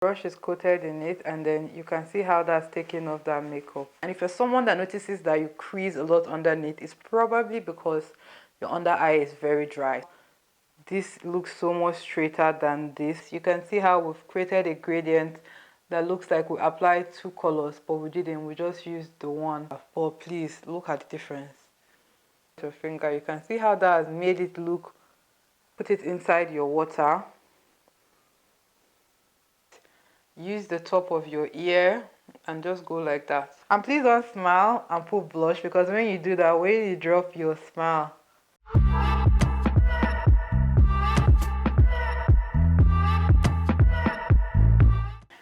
Brush is coated in it, and then you can see how that's taking off that makeup. And if you're someone that notices that you crease a lot underneath, it's probably because your under eye is very dry. This looks so much straighter than this. You can see how we've created a gradient that looks like we applied two colors, but we didn't. We just used the one. But please look at the difference. Your finger, you can see how that has made it look. Put it inside your water. Use the top of your ear and just go like that. And please don't smile and put blush, because when you do that, when you drop your smile,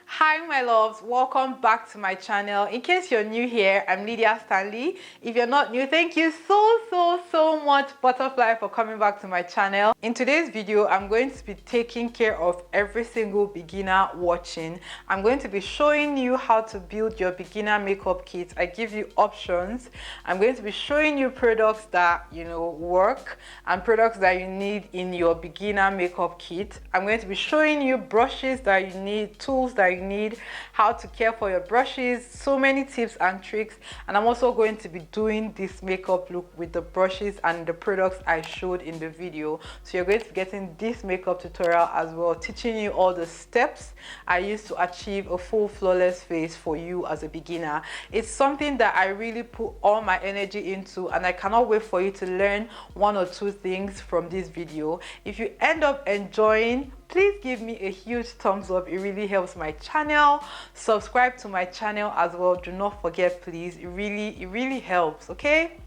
hi my loves, welcome back to my channel. In case you're new here, I'm Lydia Stanley. If you're not new, thank you so much, Butterfly, for coming back to my channel. In today's video, I'm going to be taking care of every single beginner watching. I'm going to be showing you how to build your beginner makeup kit. I give you options. I'm going to be showing you products that work and products that you need in your beginner makeup kit. I'm going to be showing you brushes that you need, tools that you need, how to care for your brushes, so many tips and tricks. And I'm also going to be doing this makeup look with the brushes and the products I showed in the video. So you're going to be getting this makeup tutorial as well, teaching you all the steps I use to achieve a full flawless face for you as a beginner. It's something that I really put all my energy into, and I cannot wait for you to learn one or two things from this video. If you end up enjoying, please give me a huge thumbs up. It really helps my channel. Subscribe to my channel as well. Do not forget, please. It really helps, okay?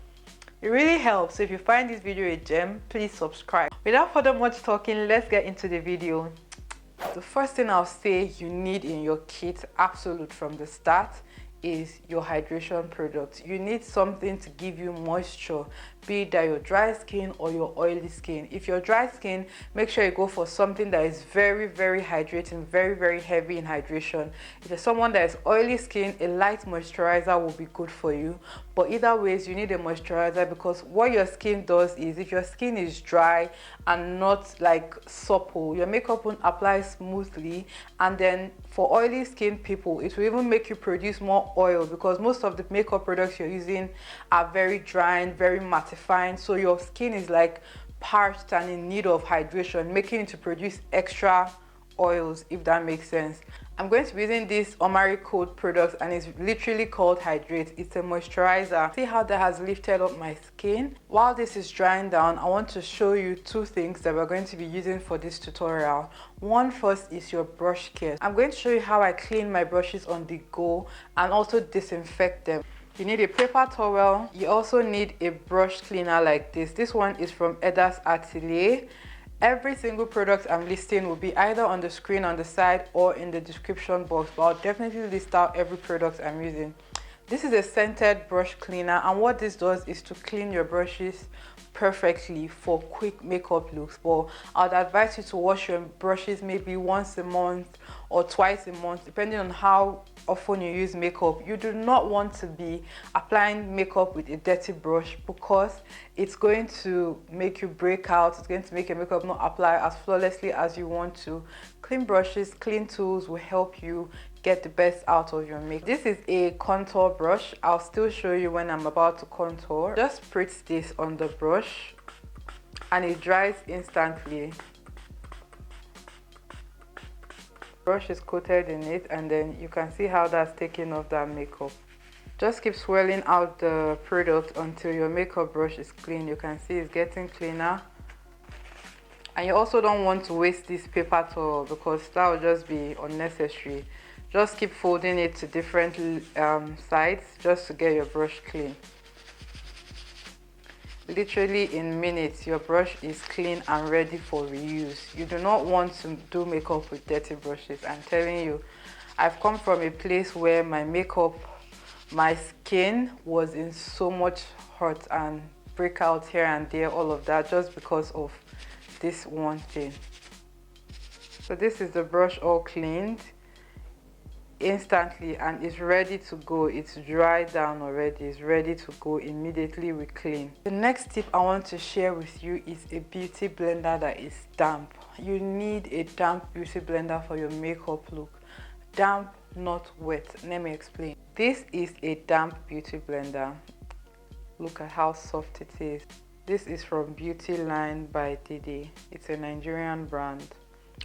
It really helps. So if you find this video a gem, please subscribe. Without further much talking, let's get into the video. The first thing I'll say you need in your kit, absolute from the start, is your hydration product. You need something to give you moisture, be it that your dry skin or your oily skin. If you're dry skin, make sure you go for something that is very hydrating, very heavy in hydration. If you're someone that is oily skin, a light moisturizer will be good for you. But either ways, you need a moisturizer, because what your skin does is, if your skin is dry and not like supple, your makeup won't apply smoothly. And then for oily skin people, it will even make you produce more oil, because most of the makeup products you're using are very drying, very mattifying. So your skin is like parched and in need of hydration, making it to produce extra oils, if that makes sense. I'm going to be using this Omari Code product, and it's literally called Hydrate. It's a moisturizer. See how that has lifted up my skin? While this is drying down, I want to show you two things that we're going to be using for this tutorial. One first is your brush care. I'm going to show you how I clean my brushes on the go and also disinfect them. You need a paper towel. You also need a brush cleaner like this. This one is from Eda's Atelier. Every single product I'm listing will be either on the screen on the side or in the description box, but I'll definitely list out every product I'm using. This is a scented brush cleaner, and what this does is to clean your brushes perfectly for quick makeup looks. But I'd advise you to wash your brushes maybe once a month or twice a month, depending on how often you use makeup. You do not want to be applying makeup with a dirty brush, because it's going to make you break out. It's going to make your makeup not apply as flawlessly as you want to. Clean brushes, clean tools will help you get the best out of your makeup. This is a contour brush. I'll still show you when I'm about to contour. Just spritz this on the brush and it dries instantly. Brush is coated in it, and then you can see how that's taking off that makeup. Just keep swirling out the product until your makeup brush is clean. You can see it's getting cleaner. And you also don't want to waste this paper towel, because that will just be unnecessary. Just keep folding it to different sides just to get your brush clean. Literally in minutes, your brush is clean and ready for reuse. You do not want to do makeup with dirty brushes. I'm telling you, I've come from a place where my skin was in so much hurt and breakouts here and there, all of that, just because of this one thing. So this is the brush all cleaned instantly, and it's ready to go. It's dried down already. It's ready to go immediately we clean. The next tip I want to share with you is a beauty blender that is damp. You need a damp beauty blender for your makeup look. damp, not wet. Let me explain. This is a damp beauty blender. Look at how soft it is. This is from Beauty Line by Didi. It's a Nigerian brand.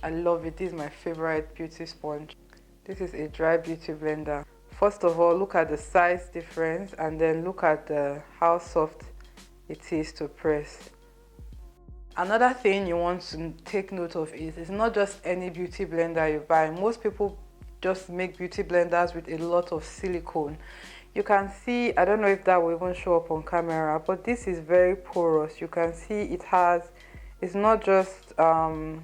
I love it. This is my favorite beauty sponge. This is a dry beauty blender. First of all, look at the size difference, and then look at how soft it is to press. Another thing you want to take note of is it's not just any beauty blender you buy. Most people just make beauty blenders with a lot of silicone. You can see, I don't know if that will even show up on camera, but this is very porous. You can see it has, it's not just a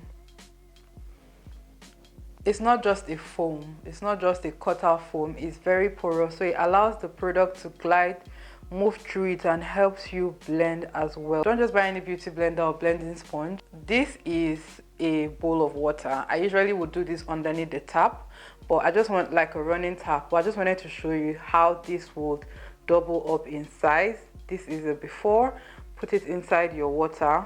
foam, it's not just a cutout foam, it's very porous, so it allows the product to glide, move through it, and helps you blend as well. Don't just buy any beauty blender or blending sponge. This is a bowl of water. I usually would do this underneath the tap, but I just want like a running tap. But I just wanted to show you how this would double up in size. This is a before. Put it inside your water.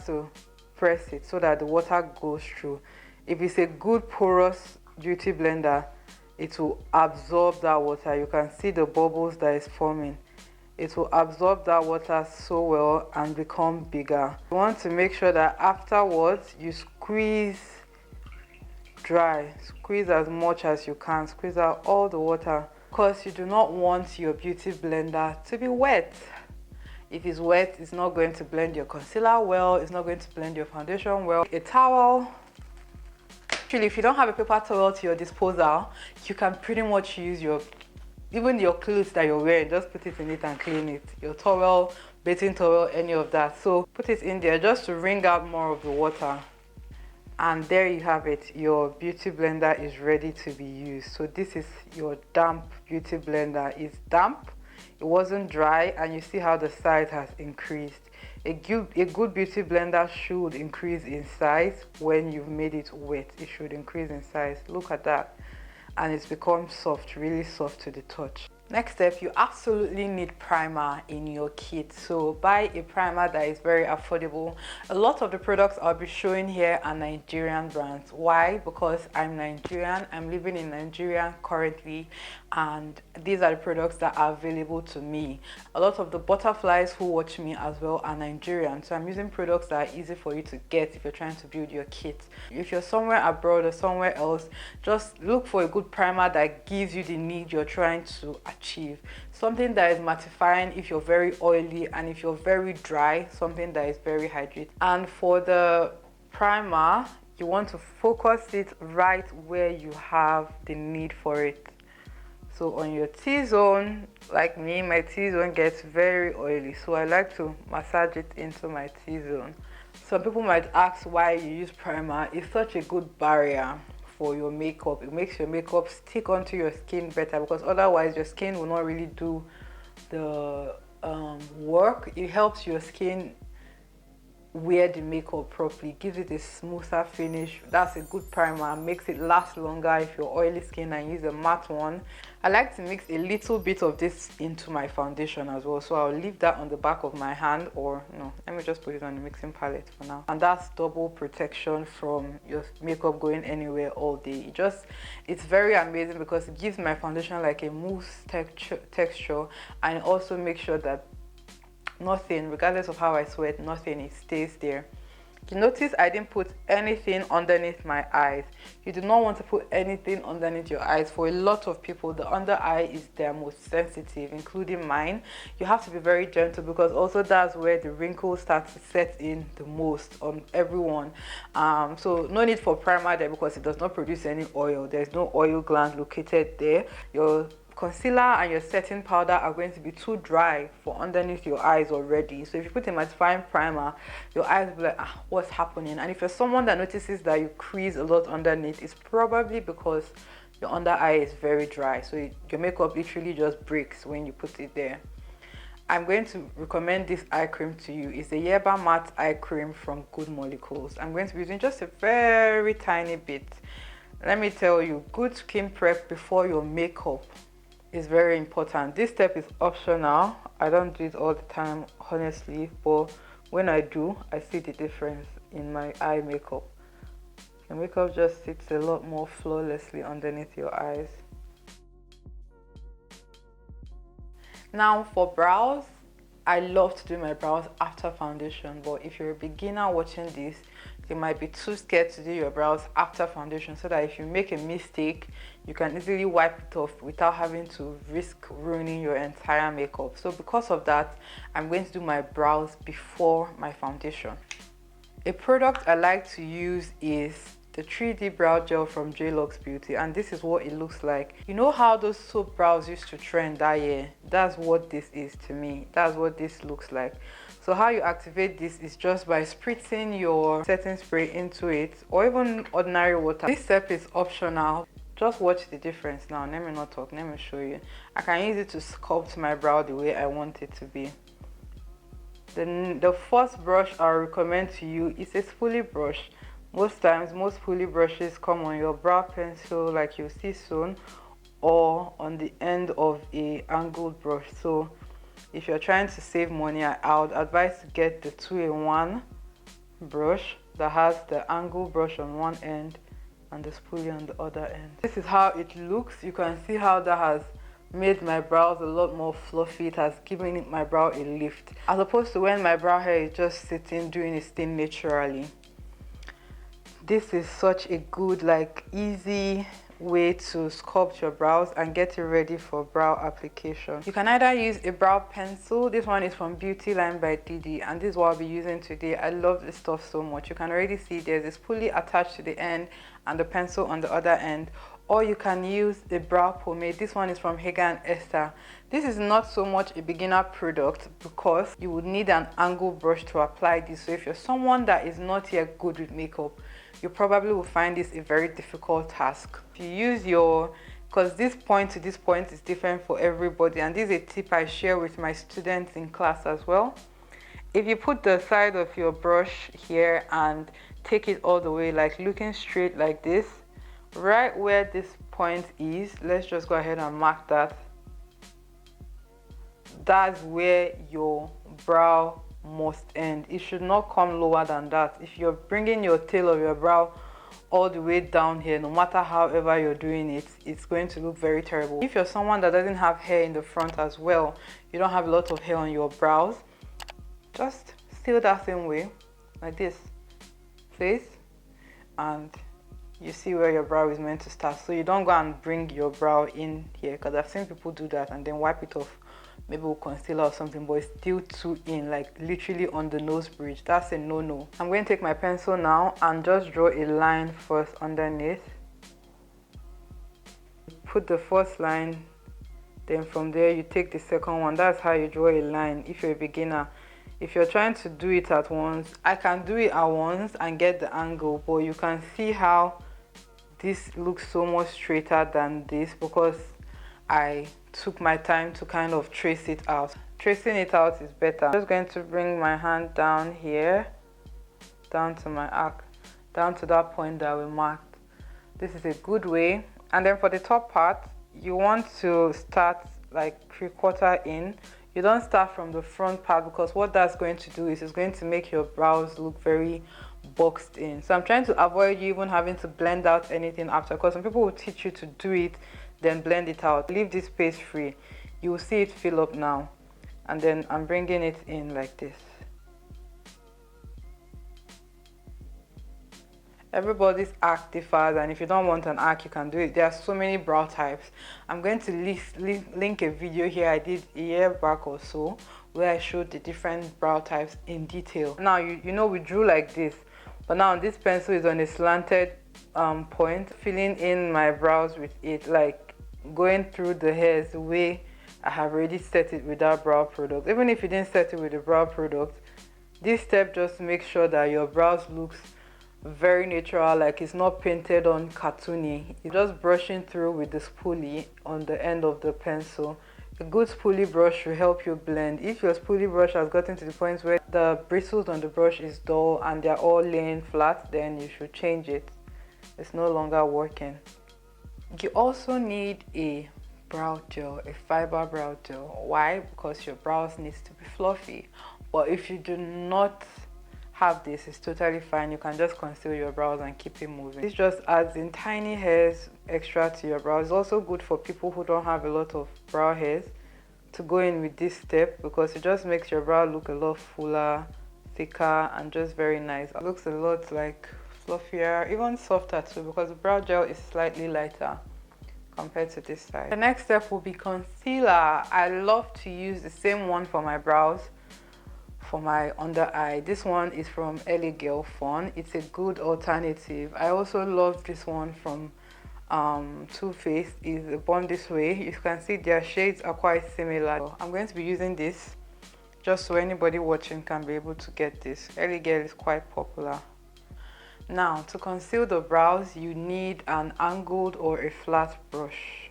To press it so that the water goes through. If it's a good porous beauty blender, it will absorb that water. You can see the bubbles that is forming. It will absorb that water so well and become bigger. You want to make sure that afterwards you squeeze dry. Squeeze as much as you can. Squeeze out all the water, because you do not want your beauty blender to be wet. If it's wet, it's not going to blend your concealer well. It's not going to blend your foundation well. A towel. Actually, if you don't have a paper towel to your disposal, you can pretty much use even your clothes that you're wearing, just put it in it and clean it. Your towel, bathing towel, any of that. So put it in there just to wring out more of the water. And there you have it. Your beauty blender is ready to be used. So this is your damp beauty blender. It's damp, it wasn't dry, and you see how the size has increased. A good beauty blender should increase in size when you've made it wet. It should increase in size. Look at that. And it's become soft, really soft to the touch. Next step, you absolutely need primer in your kit. So buy a primer that is very affordable. A lot of the products I'll be showing here are Nigerian brands. Why? Because I'm Nigerian, I'm living in Nigeria currently, and these are the products that are available to me. A lot of the butterflies who watch me as well are Nigerian, so I'm using products that are easy for you to get if you're trying to build your kit. If you're somewhere abroad or somewhere else, just look for a good primer that gives you the need you're trying to achieve. Something that is mattifying if you're very oily, and if you're very dry, something that is very hydrated. And for the primer, you want to focus it right where you have the need for it. So on your T-zone, like me, my T-zone gets very oily, so I like to massage it into my T-zone. Some people might ask why you use primer. It's such a good barrier for your makeup. It makes your makeup stick onto your skin better, because otherwise your skin will not really do the work. It helps your skin wear the makeup properly, gives it a smoother finish. That's a good primer, makes it last longer if you're oily skin and use a matte one. I like to mix a little bit of this into my foundation as well, so I'll leave that on the back of my hand, or no, let me just put it on the mixing palette for now. And that's double protection from your makeup going anywhere all day. It's very amazing because it gives my foundation like a mousse texture, and also make sure that nothing, regardless of how I sweat, nothing, it stays there. You notice I didn't put anything underneath my eyes. You do not want to put anything underneath your eyes. For a lot of people, the under eye is their most sensitive, including mine. You have to be very gentle, because also that's where the wrinkles start to set in the most on everyone. So no need for primer there, because it does not produce any oil. There's no oil gland located there. Your concealer and your setting powder are going to be too dry for underneath your eyes already. So if you put a mattifying primer, your eyes will be like, what's happening? And if you're someone that notices that you crease a lot underneath, it's probably because your under eye is very dry. So your makeup literally just breaks when you put it there. I'm going to recommend this eye cream to you. It's a Yerba Matte eye cream from Good Molecules. I'm going to be using just a very tiny bit. Let me tell you, good skin prep before your makeup is very important. This step is optional. I don't do it all the time, honestly, but when I do, I see the difference in my eye makeup. Your makeup just sits a lot more flawlessly underneath your eyes. Now for brows, I love to do my brows after foundation, but if you're a beginner watching this, you might be too scared to do your brows after foundation, so that if you make a mistake, you can easily wipe it off without having to risk ruining your entire makeup. So because of that, I'm going to do my brows before my foundation. A product I like to use is the 3D brow gel from JLux Beauty, and this is what it looks like. You know how those soap brows used to trend that year? That's what this is to me. That's what this looks like. So how you activate this is just by spritzing your setting spray into it, or even ordinary water. This step is optional. Just watch the difference now. Let me not talk, let me show you. I can use it to sculpt my brow the way I want it to be. The first brush I recommend to you is a spoolie brush. Most times, most spoolie brushes come on your brow pencil like you see soon, or on the end of a angled brush. So if you're trying to save money, I would advise to get the 2-in-1 brush that has the angled brush on one end and the spoolie on the other end. This is how it looks. You can see how that has made my brows a lot more fluffy. It has given my brow a lift, as opposed to when my brow hair is just sitting doing its thing naturally. This is such a good, like, easy way to sculpt your brows and get it ready for brow application. You can either use a brow pencil. This one is from Beauty Line by Didi, and this is what I'll be using today. I love this stuff so much. You can already see there's this pulley attached to the end and the pencil on the other end. Or you can use a brow pomade. This one is from Hagen Esther. This is not so much a beginner product because you would need an angled brush to apply this. So if you're someone that is not yet good with makeup, you probably will find this a very difficult task. If you use because this point to this point is different for everybody, and this is a tip I share with my students in class as well. If you put the side of your brush here and take it all the way, like looking straight like this, right where this point is, let's just go ahead and mark that. That's where your brow must end. It should not come lower than that. If you're bringing your tail of your brow all the way down here, no matter however you're doing it, it's going to look very terrible. If you're someone that doesn't have hair in the front as well, you don't have a lot of hair on your brows, just still that same way, like this, place, and you see where your brow is meant to start. So you don't go and bring your brow in here, because I've seen people do that and then wipe it off, maybe with concealer or something, but it's still too in, like literally on the nose bridge. That's a no-no. I'm going to take my pencil now and just draw a line first underneath. Put the first line, then from there you take the second one. That's how you draw a line if you're a beginner. If you're trying to do it at once, I can do it at once and get the angle, but you can see how this looks so much straighter than this because I took my time to kind of trace it out. Tracing it out is better. I'm just going to bring my hand down here, down to my arc, down to that point that we marked. This is a good way. And then for the top part, you want to start like 3/4 in. You don't start from the front part, because what that's going to do is it's going to make your brows look very boxed in. So I'm trying to avoid you even having to blend out anything after, because some people will teach you to do it then blend it out. Leave this space free. You will see it fill up now, and then I'm bringing it in like this. Everybody's arc differs, and if you don't want an arc, you can do it. There are so many brow types. I'm going to link a video here I did a year back or so where I showed the different brow types in detail. Now you know we drew like this, but now this pencil is on a slanted point, filling in my brows with it, like going through the hairs the way I have already set it with that brow product. Even if you didn't set it with the brow product, this step just makes sure that your brows looks very natural, like it's not painted on cartoony. You're just brushing through with the spoolie on the end of the pencil. A good spoolie brush will help you blend. If your spoolie brush has gotten to the point where the bristles on the brush is dull and they're all laying flat, then you should change it. It's no longer working. You also need a brow gel, a fiber brow gel. Why? Because your brows needs to be fluffy. But if you do not have this, it's totally fine. You can just conceal your brows and keep it moving. This just adds in tiny hairs extra to your brows. It's also good for people who don't have a lot of brow hairs to go in with this step, because it just makes your brow look a lot fuller, thicker, and just very nice. It looks a lot like fluffier, even softer too, because the brow gel is slightly lighter compared to this side. The next step will be concealer. I love to use the same one for my brows for my under eye. This one is from LA Girl Fun. It's a good alternative. I also love this one from Too Faced. Is Born This Way. You can see their shades are quite similar. I'm going to be using this just so anybody watching can be able to get this. LA Girl is quite popular. Now, to conceal the brows, you need an angled or a flat brush.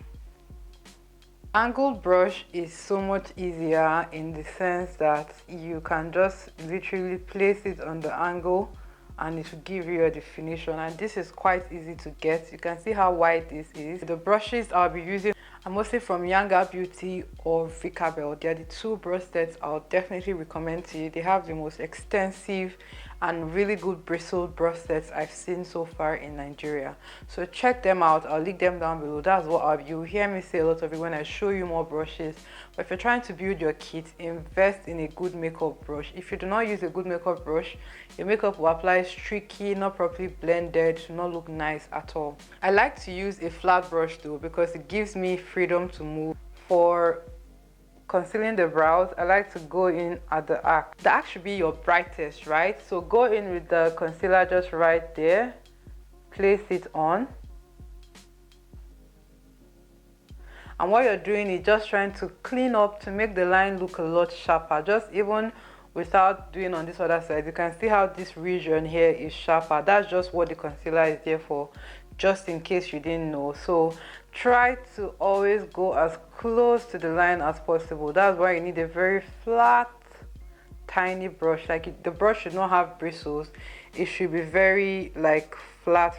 Angled brush is so much easier in the sense that you can just literally place it on the angle and it will give you a definition, and this is quite easy to get. You can see how wide this is. The brushes I'll be using are mostly from Younger Beauty or Vicabel. They're the two brush sets I'll definitely recommend to you. They have the most extensive and really good bristled brush sets I've seen so far in Nigeria, so check them out. I'll link them down below. That's what you'll hear me say a lot of it when I show you more brushes. But if you're trying to build your kit, invest in a good makeup brush. If you do not use a good makeup brush, your makeup will apply streaky, not properly blended, to not look nice at all. I like to use a flat brush though, because it gives me freedom to move. For concealing the brows, I like to go in at the arc. The arc should be your brightest, right? So go in with the concealer just right there, place it on, and what you're doing is just trying to clean up to make the line look a lot sharper. Just even without doing on this other side, you can see how this region here is sharper. That's just what the concealer is there for, just in case you didn't know. So try to always go as close to the line as possible. That's why you need a very flat, tiny brush. Like the brush should not have bristles. It should be very like flat.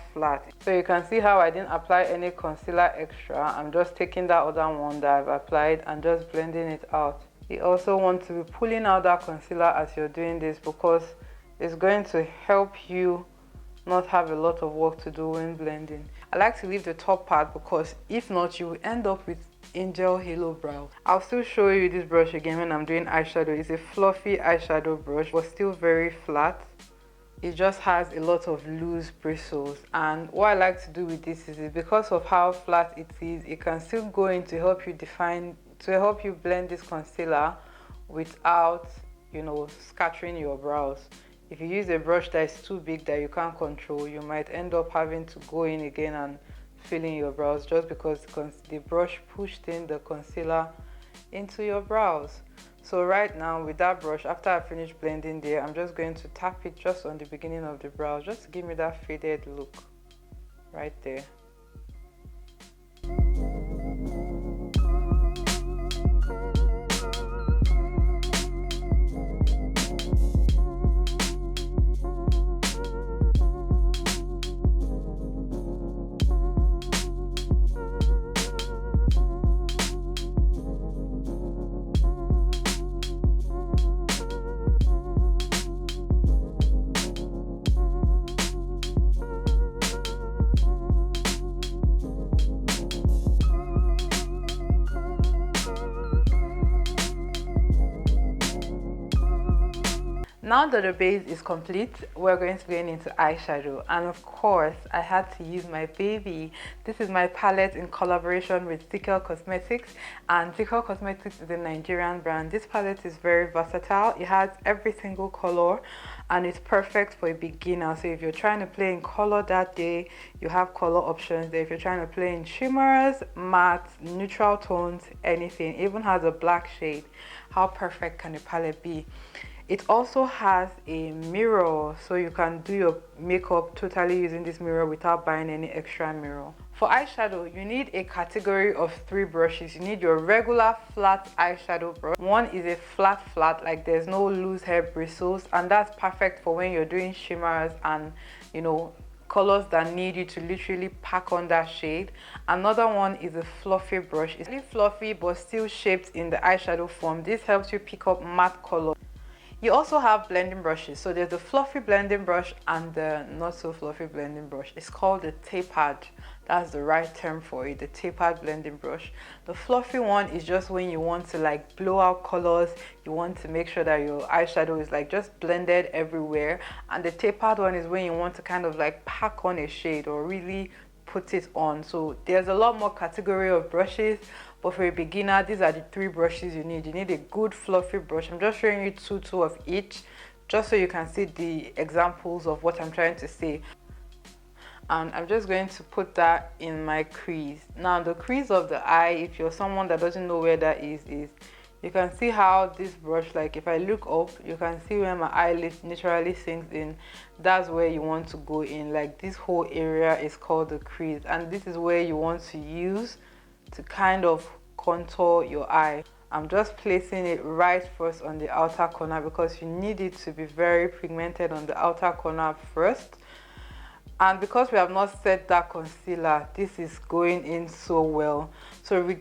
So you can see how I didn't apply any concealer extra. I'm just taking that other one that I've applied and just blending it out. You also want to be pulling out that concealer as you're doing this, because it's going to help you not have a lot of work to do when blending. I like to leave the top part, because if not, you will end up with angel halo brow. I'll still show you this brush again when I'm doing eyeshadow. It's a fluffy eyeshadow brush, but still very flat. It just has a lot of loose bristles, and what I like to do with this is because of how flat it is, it can still go in to help you define, to help you blend this concealer without, you know, scattering your brows. If you use a brush that is too big that you can't control, you might end up having to go in again and fill in your brows, just because the brush pushed in the concealer into your brows. So right now with that brush, after I finish blending there, I'm just going to tap it just on the beginning of the brows, just to give me that faded look right there. Now that the base is complete, we're going to go into eyeshadow, and of course I had to use my baby. This is my palette in collaboration with Tickle Cosmetics, and Tickle Cosmetics is a Nigerian brand. This palette is very versatile. It has every single color and it's perfect for a beginner. So if you're trying to play in color that day, you have color options there. If you're trying to play in shimmers, matte, neutral tones, anything, it even has a black shade. How perfect can a palette be? It also has a mirror, so you can do your makeup totally using this mirror without buying any extra mirror. For eyeshadow, you need a category of 3 brushes. You need your regular flat eyeshadow brush. One is a flat, like there's no loose hair bristles, and that's perfect for when you're doing shimmers and, you know, colors that need you to literally pack on that shade. Another one is a fluffy brush. It's really fluffy but still shaped in the eyeshadow form. This helps you pick up matte colors. You also have blending brushes. So there's the fluffy blending brush and the not so fluffy blending brush. It's called the tapered. That's the right term for it, the tapered blending brush. The fluffy one is just when you want to like blow out colors, you want to make sure that your eyeshadow is like just blended everywhere. And the tapered one is when you want to kind of like pack on a shade or really put it on. So there's a lot more category of brushes, but for a beginner, these are the 3 brushes you need. You need a good fluffy brush. I'm just showing you two of each, just so you can see the examples of what I'm trying to say. And I'm just going to put that in my crease. Now the crease of the eye, if you're someone that doesn't know where that is you can see how this brush, like if I look up, you can see where my eyelid naturally sinks in. That's where you want to go in. Like this whole area is called the crease, and this is where you want to use to kind of contour your eye. I'm just placing it right first on the outer corner because you need it to be very pigmented on the outer corner first. And because we have not set that concealer, this is going in so well. So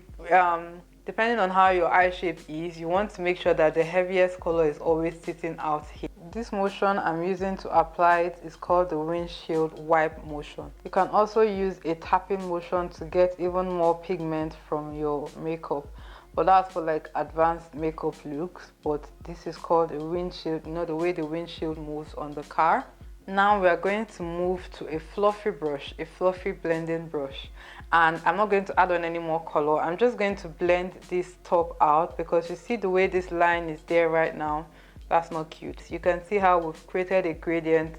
depending on how your eye shape is, you want to make sure that the heaviest color is always sitting out here. This motion I'm using to apply it is called the windshield wipe motion. You can also use a tapping motion to get even more pigment from your makeup, but that's for like advanced makeup looks. But this is called a windshield, you know, the way the windshield moves on the car. Now we are going to move to a fluffy brush, a fluffy blending brush, and I'm not going to add on any more color. I'm just going to blend this top out because you see the way this line is there right now. That's not cute. You can see how we've created a gradient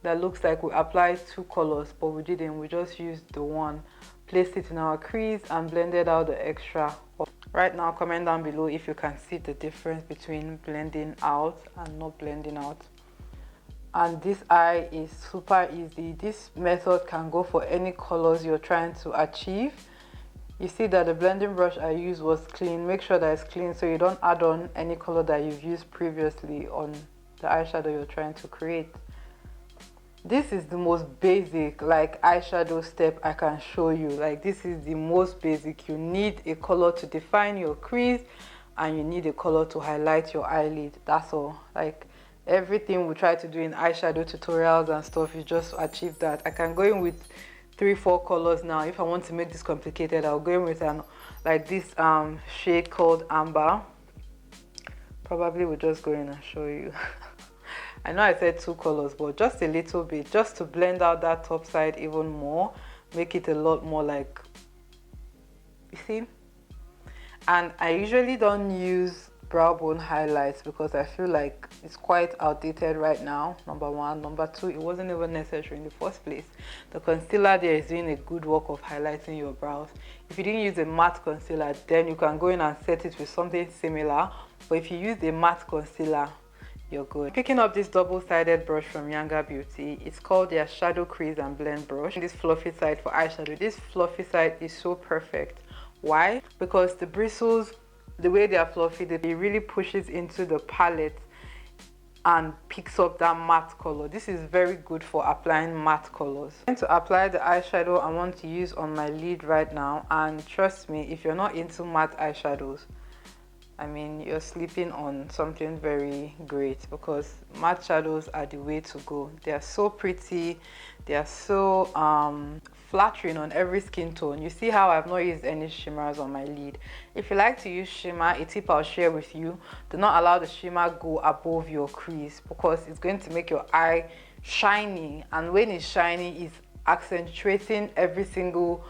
that looks like we applied 2 colors, but we didn't. We just used the one, placed it in our crease and blended out the extra. Right now, comment down below if you can see the difference between blending out and not blending out. And this eye is super easy. This method can go for any colors you're trying to achieve. You see that the blending brush I used was clean. Make sure that it's clean so you don't add on any color that you've used previously on the eyeshadow you're trying to create. This is the most basic like eyeshadow step I can show you. Like this is the most basic. You need a color to define your crease and you need a color to highlight your eyelid. That's all. Like everything we try to do in eyeshadow tutorials and stuff is just to achieve that. I can go in with 3-4 colors now. If I want to make this complicated, I'll go in with an like this shade called amber. Probably will just go in and show you. I know I said 2 colors, but just a little bit, just to blend out that top side even more, make it a lot more like, you see. And I usually don't use brow bone highlights because I feel like it's quite outdated right now, number 1. Number 2, it wasn't even necessary in the first place. The concealer there is doing a good work of highlighting your brows. If you didn't use a matte concealer, then you can go in and set it with something similar, but if you use a matte concealer, you're good. Picking up this double-sided brush from Younger Beauty, it's called their Shadow Crease and Blend brush. This fluffy side for eyeshadow, this fluffy side is so perfect. Why? Because the bristles, the way they are fluffy, it really pushes into the palette and picks up that matte color. This is very good for applying matte colors. I'm going to apply the eyeshadow I want to use on my lid right now, and trust me, if you're not into matte eyeshadows, I mean, you're sleeping on something very great, because matte shadows are the way to go. They are so pretty, they are so flattering on every skin tone. You see how I've not used any shimmers on my lid. If you like to use shimmer, a tip I'll share with you, do not allow the shimmer go above your crease, because it's going to make your eye shiny, and when it's shiny, it's accentuating every single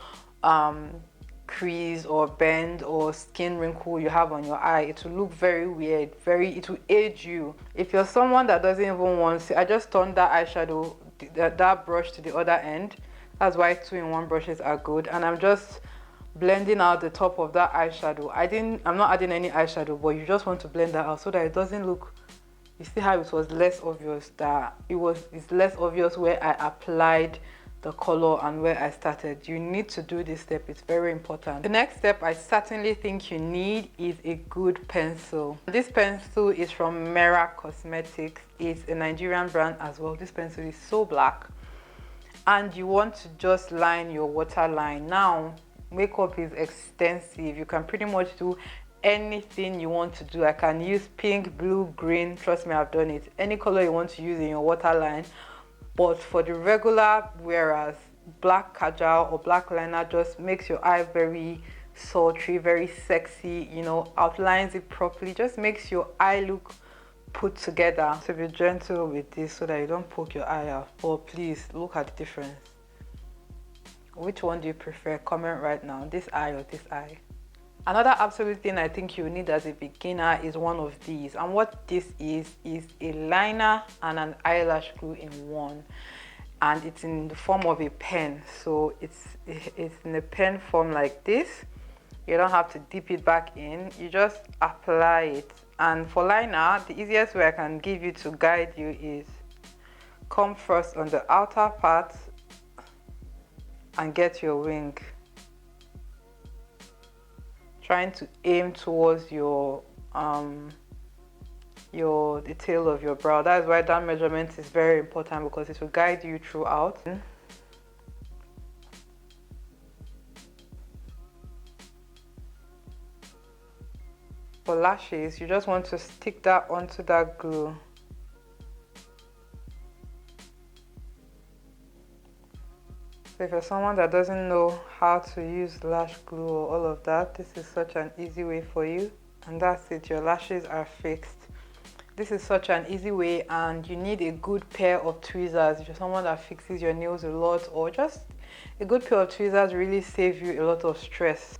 crease or bend or skin wrinkle you have on your eye. It will look very weird, it will age you. If you're someone that doesn't even want to, I just turned that eyeshadow, that brush to the other end. That's why 2-in-1 brushes are good. And I'm just blending out the top of that eyeshadow. I'm not adding any eyeshadow, but you just want to blend that out so that it doesn't look, you see how it was less obvious, that it's less obvious where I applied the color and where I started. You need to do this step, it's very important. The next step I certainly think you need is a good pencil. This pencil is from Mera Cosmetics. It's a Nigerian brand as well. This pencil is so black, and you want to just line your waterline. Now makeup is extensive, you can pretty much do anything you want to do. I can use pink, blue, green. Trust me, I've done it. Any color you want to use in your waterline. But for the regular wearers, black kajal or black liner just makes your eye very sultry, very sexy, you know, outlines it properly, just makes your eye look put together. So be gentle with this so that you don't poke your eye out. But please look at the difference. Which one do you prefer? Comment right now, this eye or this eye. Another absolute thing I think you need as a beginner is one of these, and what this is a liner and an eyelash glue in one, and it's in the form of a pen. So it's in a pen form like this. You don't have to dip it back in, you just apply it. And for liner, the easiest way I can give you to guide you is come first on the outer part and get your wing, trying to aim towards the tail of your brow. That is why that measurement is very important, because it will guide you throughout. For lashes, you just want to stick that onto that glue. So if you're someone that doesn't know how to use lash glue or all of that, this is such an easy way for you. And that's it, your lashes are fixed. This is such an easy way, and you need a good pair of tweezers. If you're someone that fixes your nails a lot, or just a good pair of tweezers really save you a lot of stress.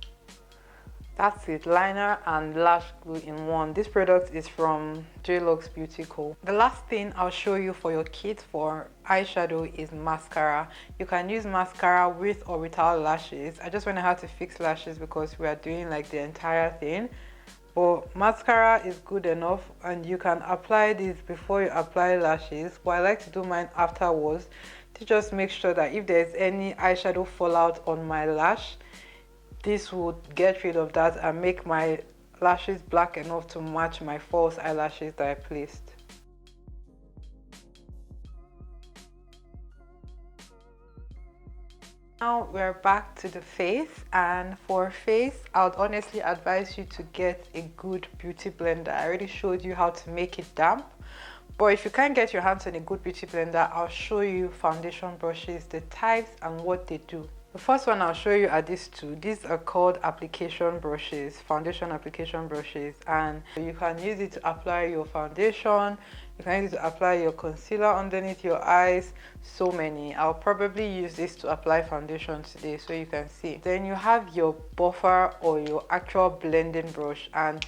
That's it, liner and lash glue in one. This product is from JLux Beauty Co. The last thing I'll show you for your kit for eyeshadow is mascara. You can use mascara with or without lashes. I just went ahead to fix lashes because we are doing like the entire thing. But mascara is good enough, and you can apply this before you apply lashes. But I like to do mine afterwards to just make sure that if there's any eyeshadow fallout on my lash, this would get rid of that and make my lashes black enough to match my false eyelashes that I placed. Now we're back to the face, and for face, I would honestly advise you to get a good beauty blender. I already showed you how to make it damp, but if you can't get your hands on a good beauty blender, I'll show you foundation brushes, the types and what they do. The first one I'll show you are these two. These are called application brushes, foundation application brushes, and you can use it to apply your foundation, you can use it to apply your concealer underneath your eyes, so many. I'll probably use this to apply foundation today so you can see. Then you have your buffer or your actual blending brush, and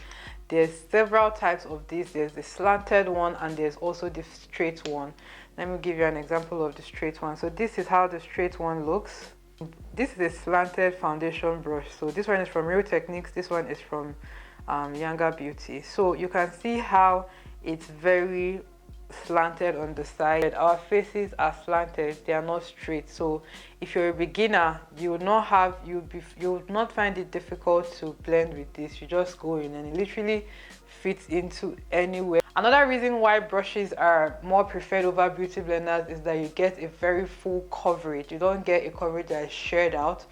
there's several types of this. There's the slanted one and there's also the straight one. Let me give you an example of the straight one. So this is how the straight one looks. This is a slanted foundation brush. So this one is from Real Techniques, this one is from Younger Beauty. So you can see how it's very slanted on the side. Our faces are slanted, they are not straight. So if you're a beginner, you would not find it difficult to blend with this. You just go in and it literally fits into anywhere. Another reason why brushes are more preferred over beauty blenders is that you get a very full coverage. You don't get a coverage that is shared out.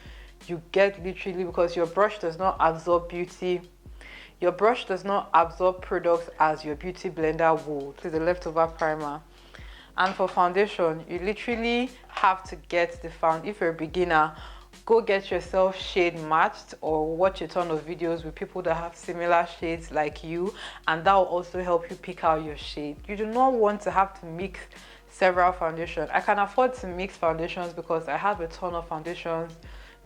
You get literally, because your brush does not absorb products as your beauty blender would. This is the leftover primer. And for foundation, you literally have to get the if you're a beginner, go get yourself shade matched or watch a ton of videos with people that have similar shades like you, and that will also help you pick out your shade. You do not want to have to mix several foundations. I can afford to mix foundations because I have a ton of foundations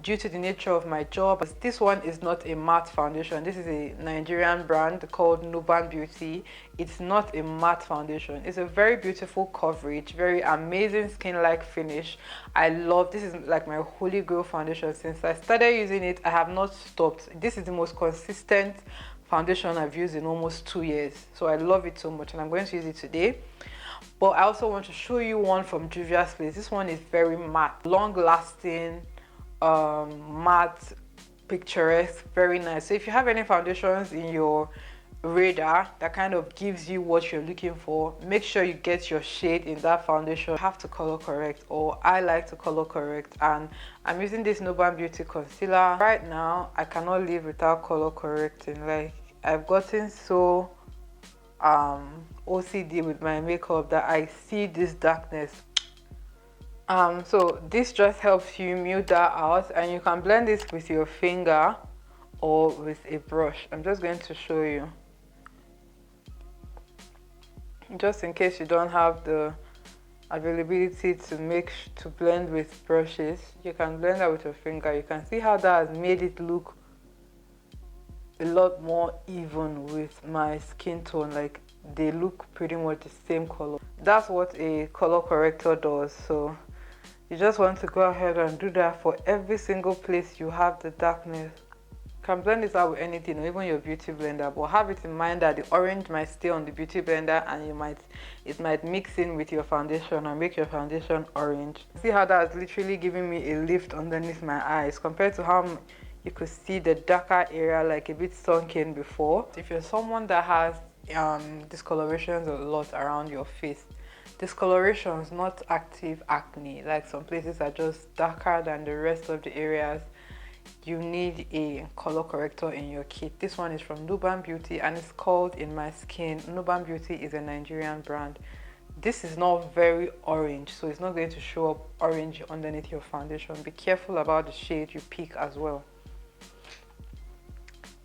due to the nature of my job. This one is not a matte foundation. This is a Nigerian brand called Nuban Beauty. It's not a matte foundation. It's a very beautiful coverage, very amazing skin-like finish. I love this. Is like my holy grail foundation. Since I started using it, I have not stopped. This is the most consistent foundation I've used in almost 2 years. So I love it so much, and I'm going to use it today. But I also want to show you one from Juvia's Place. This one is very matte, long-lasting, matte, picturesque, very nice. So if you have any foundations in your radar that kind of gives you what you're looking for, make sure you get your shade in that foundation. You have to color correct, or I like to color correct, and I'm using this Nuban Beauty concealer right now. I cannot live without color correcting. Like, I've gotten so OCD with my makeup that I see this darkness. So this just helps you mute that out, and you can blend this with your finger or with a brush. I'm just going to show you, just in case you don't have the availability to blend with brushes. You can blend that with your finger. You can see how that has made it look a lot more even with my skin tone. Like, they look pretty much the same color. That's what a color corrector does. So you just want to go ahead and do that for every single place you have the darkness. You can blend this out with anything, or even your beauty blender, but have it in mind that the orange might stay on the beauty blender, and it might mix in with your foundation and make your foundation orange. See how that's literally giving me a lift underneath my eyes compared to how you could see the darker area like a bit sunken before. If you're someone that has discolorations a lot around your face, discoloration is not active acne, like some places are just darker than the rest of the areas, you need a color corrector in your kit. This one is from Nuban Beauty and it's called In My Skin. Nuban Beauty is a Nigerian brand. This is not very orange, so it's not going to show up orange underneath your foundation. Be careful about the shade you pick as well.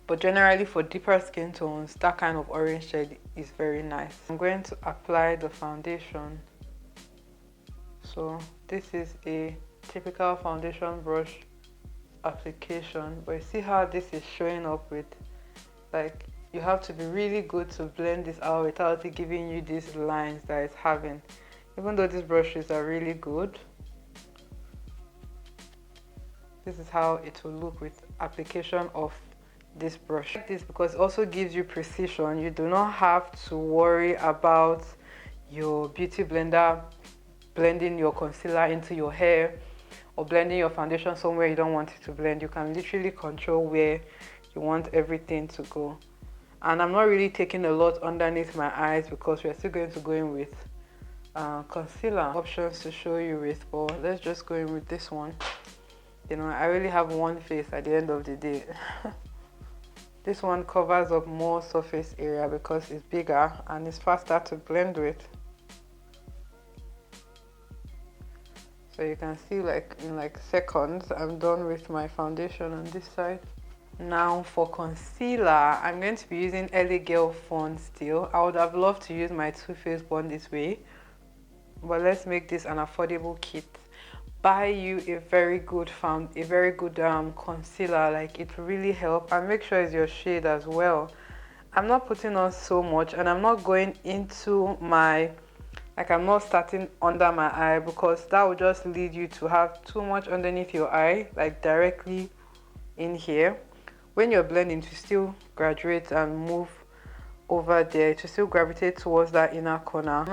But generally for deeper skin tones, that kind of orange shade is very nice. I'm going to apply the foundation. So this is a typical foundation brush application, but you see how this is showing up with, like, you have to be really good to blend this out without it giving you these lines that it's having. Even though these brushes are really good, this is how it will look with application of this brush. Like this, because it also gives you precision. You do not have to worry about your beauty blender blending your concealer into your hair or blending your foundation somewhere you don't want it to blend. You can literally control where you want everything to go. And I'm not really taking a lot underneath my eyes because we're still going to go in with concealer options to show you with, but let's just go in with this one. You know, I really have one face at the end of the day. This one covers up more surface area because it's bigger and it's faster to blend with. So you can see, like, in like seconds I'm done with my foundation on this side. Now for concealer, I'm going to be using LA Girl Fun still. I would have loved to use my Too Faced one this way, but let's make this an affordable kit. Buy you a very good concealer. Like, it really helps, and make sure it's your shade as well. I'm not putting on so much, and I'm not going into my, like, I'm not starting under my eye because that will just lead you to have too much underneath your eye, like directly in here. When you're blending, to still graduate and move over there, to still gravitate towards that inner corner.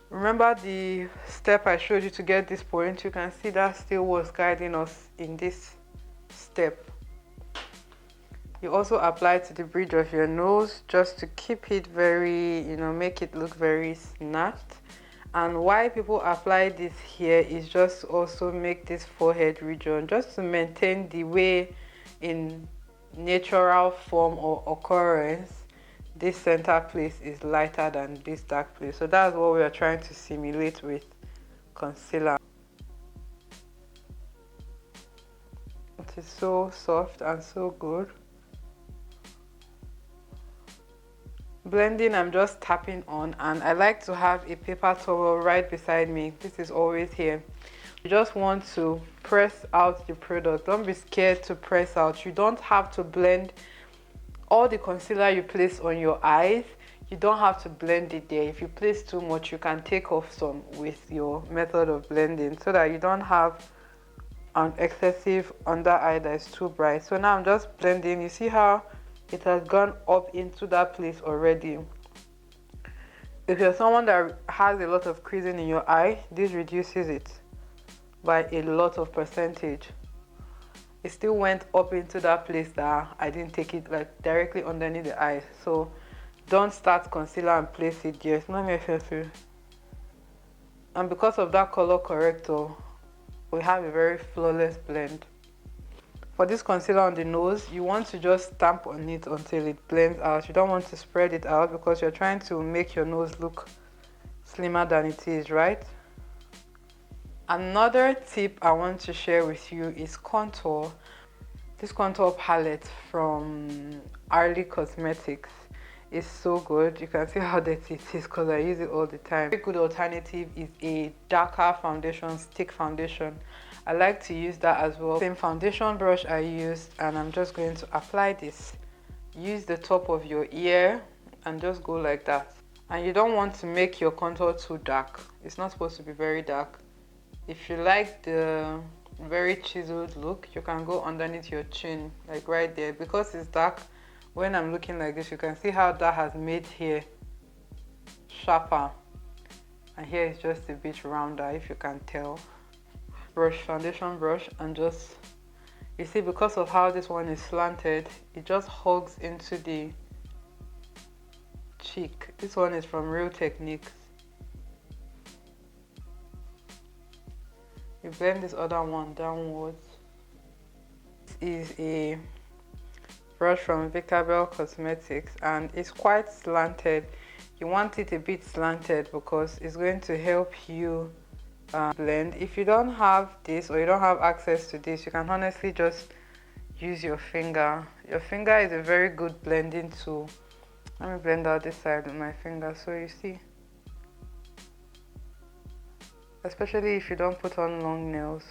Remember the step I showed you to get this point? You can see that still was guiding us in this step. You also apply to the bridge of your nose just to keep it very, you know, make it look very snatched. And why people apply this here is just to also make this forehead region, just to maintain the way in natural form or occurrence this center place is lighter than this dark place. So that's what we are trying to simulate with concealer. It is so soft and so good. Blending, I'm just tapping on, and I like to have a paper towel right beside me. This is always here. You just want to press out the product. Don't be scared to press out. You don't have to blend all the concealer you place on your eyes. You don't have to blend it there. If you place too much, you can take off some with your method of blending so that you don't have an excessive under eye that is too bright. So now I'm just blending. You see how it has gone up into that place already. If you're someone that has a lot of creasing in your eye, this reduces it by a lot of percentage. It still went up into that place that I didn't take it, like, directly underneath the eye. So don't start concealer and place it there. It's not necessary. And because of that color corrector, we have a very flawless blend. For this concealer on the nose, you want to just stamp on it until it blends out. You don't want to spread it out because you're trying to make your nose look slimmer than it is, right? Another tip I want to share with you is contour. This contour palette from Arly Cosmetics is so good. You can see how dirty it is because I use it all the time. A good alternative is a darker foundation, stick foundation. I like to use that as well. Same foundation brush I used, and I'm just going to apply this. Use the top of your ear and just go like that. And you don't want to make your contour too dark. It's not supposed to be very dark. If you like the very chiseled look, you can go underneath your chin, like right there. Because it's dark, when I'm looking like this, you can see how that has made here sharper, and here is just a bit rounder, if you can tell. Brush, foundation brush, and just, you see, because of how this one is slanted, it just hugs into the cheek. This one is from Real Techniques. You blend this other one downwards. This is a brush from Victabel Cosmetics, and it's quite slanted. You want it a bit slanted because it's going to help you blend. If you don't have this, or you don't have access to this, you can honestly just use your finger. Your finger is a very good blending tool. Let me blend out this side with my finger so you see. Especially if you don't put on long nails.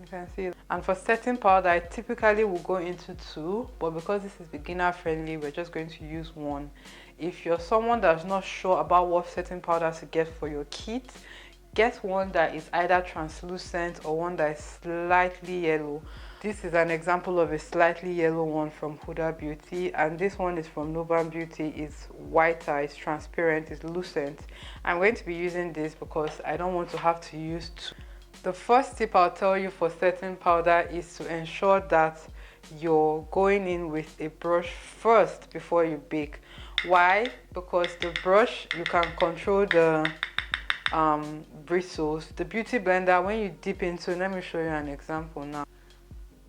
You can see. And for setting powder, I typically will go into 2, but because this is beginner friendly, we're just going to use 1. If you're someone that's not sure about what setting powder to get for your kit, get one that is either translucent or one that is slightly yellow. This is an example of a slightly yellow one from Huda Beauty, and this one is from Nuban Beauty. It's whiter, it's transparent, it's lucent. I'm going to be using this because I don't want to have to use 2. The first tip I'll tell you for setting powder is to ensure that you're going in with a brush first before you bake. Why? Because the brush, you can control the bristles. The beauty blender, when you dip into, let me show you an example now.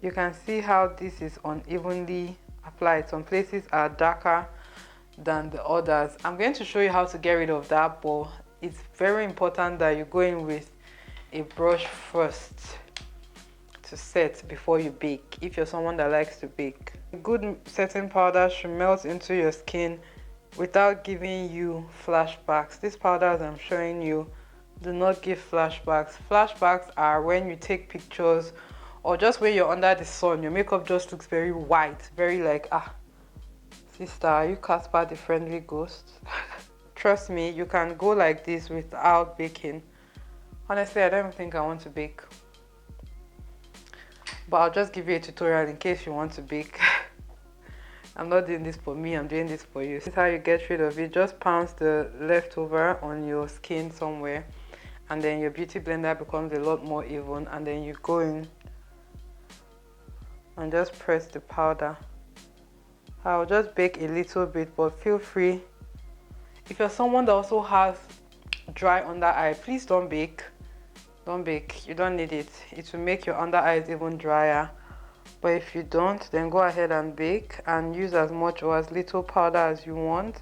You can see how this is unevenly applied. Some places are darker than the others. I'm going to show you how to get rid of that, but it's very important that you go in with a brush first to set before you bake, if you're someone that likes to bake. A good setting powder should melt into your skin without giving you flashbacks. These powders I'm showing you do not give flashbacks. Flashbacks are when you take pictures, or just when you're under the sun, your makeup just looks very white, very like, sister, are you Casper the Friendly Ghost? Trust me, you can go like this without baking. Honestly, I don't even think I want to bake, but I'll just give you a tutorial in case you want to bake. I'm not doing this for me, I'm doing this for you. This is how you get rid of it. Just pounce the leftover on your skin somewhere, and then your beauty blender becomes a lot more even, and then you go in and just press the powder. I'll just bake a little bit, but feel free. If you're someone that also has dry under eye, please don't bake. Don't bake, you don't need it. It will make your under eyes even drier. But if you don't, then go ahead and bake and use as much or as little powder as you want.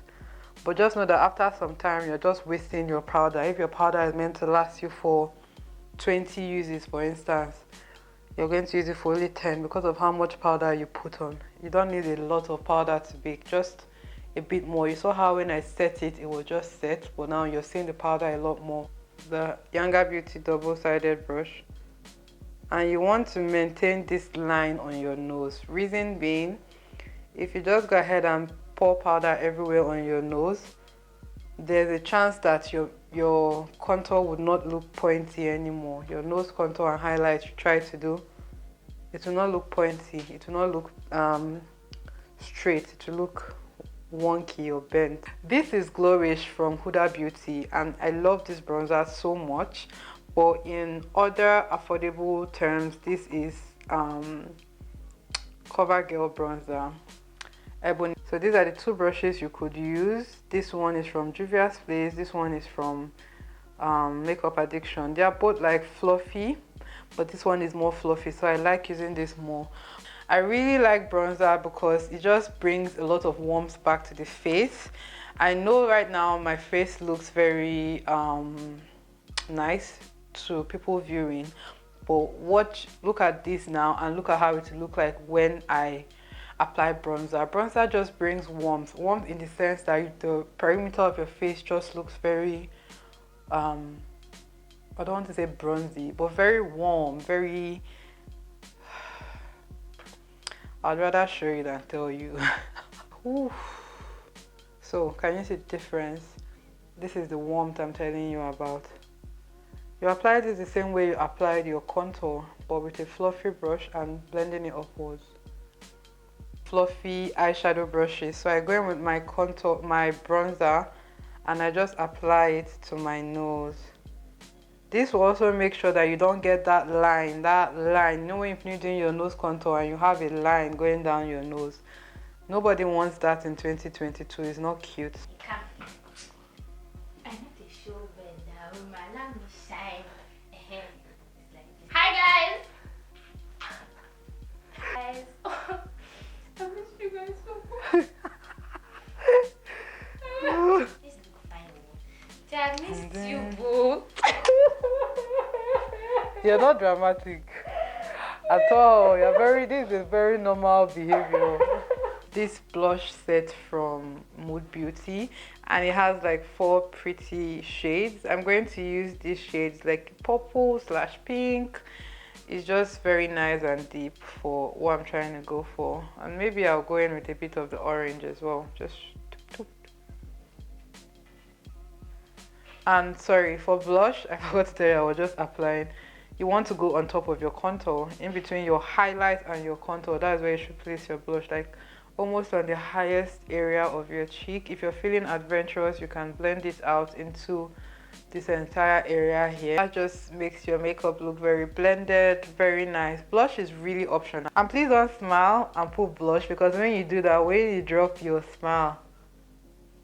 But just know that after some time, you're just wasting your powder. If your powder is meant to last you for 20 uses, for instance, you're going to use it for only 10 because of how much powder you put on. You don't need a lot of powder to bake, just a bit more. You saw how when I set it, it was just set, but now you're seeing the powder a lot more. The Younger Beauty double-sided brush, and you want to maintain this line on your nose. Reason being, if you just go ahead and pour powder everywhere on your nose, there's a chance that your contour would not look pointy anymore. Your nose contour and highlight you try to do, it will not look pointy, it will not look straight, it will look wonky or bent. This is Glowish from Huda Beauty, and I love this bronzer so much. But in other affordable terms, this is CoverGirl bronzer, Ebony. So these are the two brushes you could use. This one is from Juvia's Place, this one is from Makeup Addiction. They are both like fluffy, but this one is more fluffy, so I like using this more. I really like bronzer because it just brings a lot of warmth back to the face. I know right now my face looks very nice to people viewing, but look at this now and look at how it will look like when I apply bronzer. Bronzer just brings warmth in the sense that the perimeter of your face just looks very I don't want to say bronzy, but very warm, very I'd rather show you than tell you. Ooh. So can you see the difference? This is the warmth I'm telling you about. You apply this the same way you applied your contour, but with a fluffy brush and blending it upwards. Fluffy eyeshadow brushes. So I go in with my contour, my bronzer, and I just apply it to my nose. This will also make sure that you don't get that line. You know when you're doing your nose contour and you have a line going down your nose. Nobody wants that in 2022. It's not cute. I need to show them now. Let me shine. Hi guys. Guys. I miss you guys so much. This look fine. I missed you, boo. You're not dramatic at all. This is very normal behavior. This blush set from Mood Beauty, and it has like 4 pretty shades. I'm going to use these shades like purple / pink. It's just very nice and deep for what I'm trying to go for, and maybe I'll go in with a bit of the orange as well. And sorry, for blush, I forgot to tell you, I was just applying. You want to go on top of your contour, in between your highlight and your contour. That's where you should place your blush, like almost on the highest area of your cheek. If you're feeling adventurous, you can blend it out into this entire area here. That just makes your makeup look very blended, very nice. Blush is really optional. And please don't smile and put blush, because when you do that, when you drop your smile,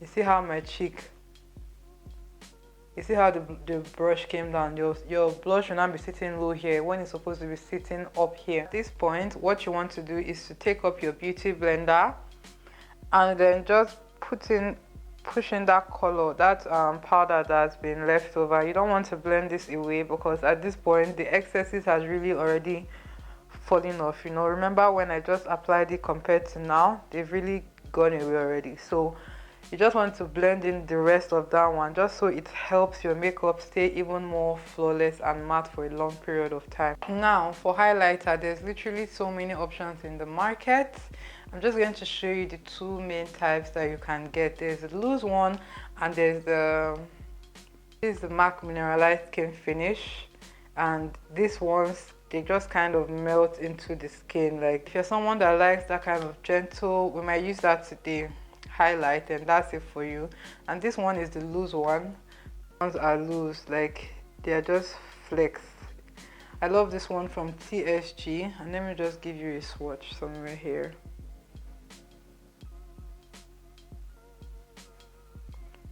you see how my cheek, you see how the brush came down. Your blush will not be sitting low here when it's supposed to be sitting up here. At this point, what you want to do is to take up your beauty blender and then just pushing that color, that powder that's been left over. You don't want to blend this away, because at this point the excesses has really already fallen off. You know, remember when I just applied it compared to now, they've really gone away already. So you just want to blend in the rest of that one, just so it helps your makeup stay even more flawless and matte for a long period of time. Now for highlighter, there's literally so many options in the market. I'm just going to show you the 2 main types that you can get. There's the loose one, and there's this is the MAC Mineralized Skin Finish, and these ones, they just kind of melt into the skin. Like if you're someone that likes that kind of gentle, we might use that today, highlight, and that's it for you. And this one is the loose one. Ones are loose, like they are just flecks. I love this one from TSG, and let me just give you a swatch somewhere here.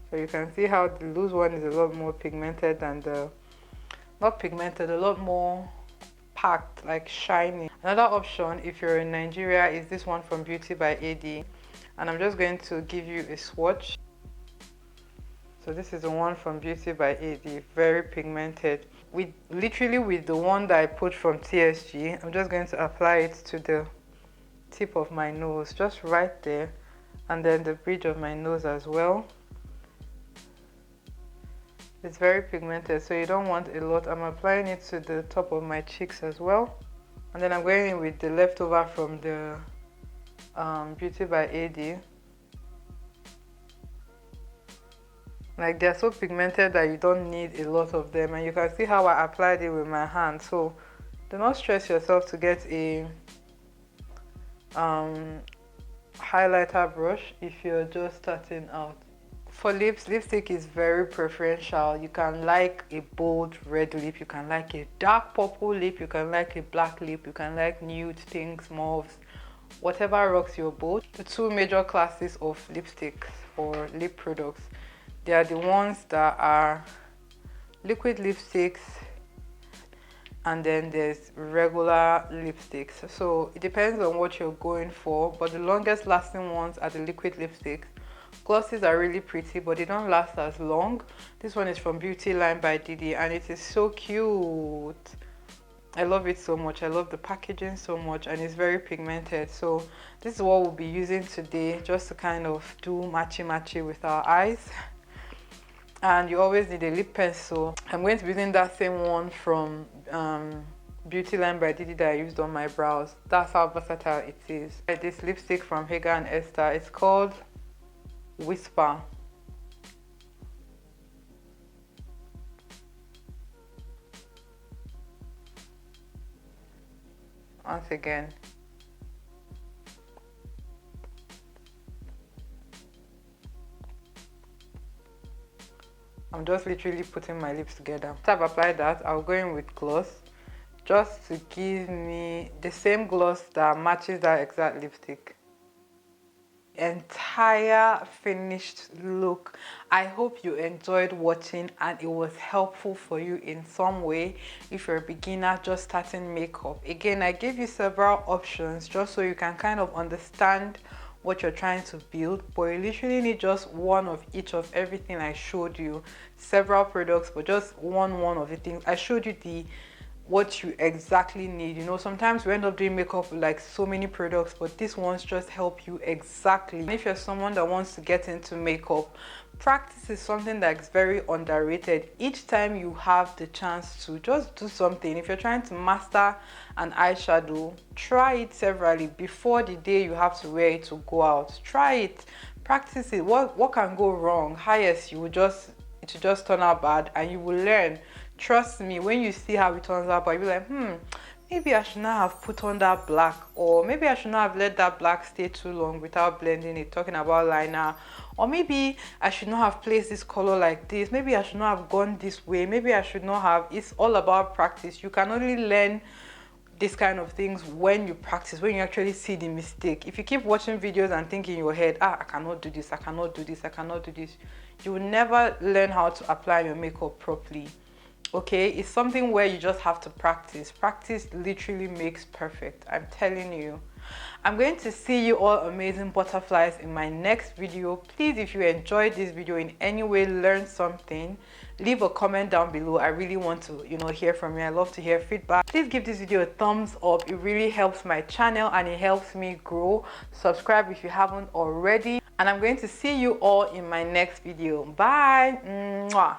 So you can see how the loose one is a lot more pigmented than the, not pigmented, a lot more packed, like shiny. Another option, if you're in Nigeria, is this one from Beauty by AD. And I'm just going to give you a swatch. So this is the one from Beauty by AD, very pigmented. Literally with the one that I put from TSG, I'm just going to apply it to the tip of my nose, just right there, and then the bridge of my nose as well. It's very pigmented, so you don't want a lot. I'm applying it to the top of my cheeks as well. And then I'm going in with the leftover from the Beauty by AD. Like they're so pigmented that you don't need a lot of them, and you can see how I applied it with my hand. So do not stress yourself to get a highlighter brush if you're just starting out. For lips, lipstick is very preferential. You can like a bold red lip, you can like a dark purple lip, you can like a black lip, you can like nude, pinks, mauves, whatever rocks your boat. The 2 major classes of lipsticks or lip products, they are the ones that are liquid lipsticks, and then there's regular lipsticks. So it depends on what you're going for, but the longest lasting ones are the liquid lipsticks. Glosses are really pretty, but they don't last as long. This one is from Beauty Line by Didi, and it is so cute. I love it so much. I love the packaging so much, and it's very pigmented. So this is what we'll be using today, just to kind of do matchy with our eyes. And you always need a lip pencil. I'm going to be using that same one from Beauty Line by Didi that I used on my brows. That's how versatile it is. This lipstick from Hager and Esther, it's called Whisper. Once again, I'm just literally putting my lips together. After I've applied that, I'll go in with gloss, just to give me the same gloss that matches that exact lipstick. Entire finished look. I hope you enjoyed watching and it was helpful for you in some way if you're a beginner just starting makeup. Again, I gave you several options just so you can kind of understand what you're trying to build, but you literally need just one of each of everything I showed you. Several products, but just one of the things I showed you, what you exactly need. You know, sometimes we end up doing makeup with like so many products, but these ones just help you exactly. And if you're someone that wants to get into makeup, practice is something that's very underrated. Each time you have the chance to just do something, if you're trying to master an eyeshadow, try it severally before the day you have to wear it to go out. Try it, practice it. What can go wrong? Highest, it will just turn out bad, and you will learn. Trust me, when you see how it turns out, but you'll be like, maybe I should not have put on that black, or maybe I should not have let that black stay too long without blending it, talking about liner, or maybe I should not have placed this color like this, maybe I should not have gone this way, maybe I should not have. It's all about practice. You can only learn these kind of things when you practice, when you actually see the mistake. If you keep watching videos and think in your head, I cannot do this, I cannot do this, I cannot do this, you will never learn how to apply your makeup properly. Okay, it's something where you just have to practice. Practice literally makes perfect, I'm telling you. I'm going to see you all amazing butterflies in my next video. Please, if you enjoyed this video in any way, learn something, leave a comment down below. I really want to, hear from you. I love to hear feedback. Please give this video a thumbs up. It really helps my channel and it helps me grow. Subscribe if you haven't already. And I'm going to see you all in my next video. Bye. Mwah.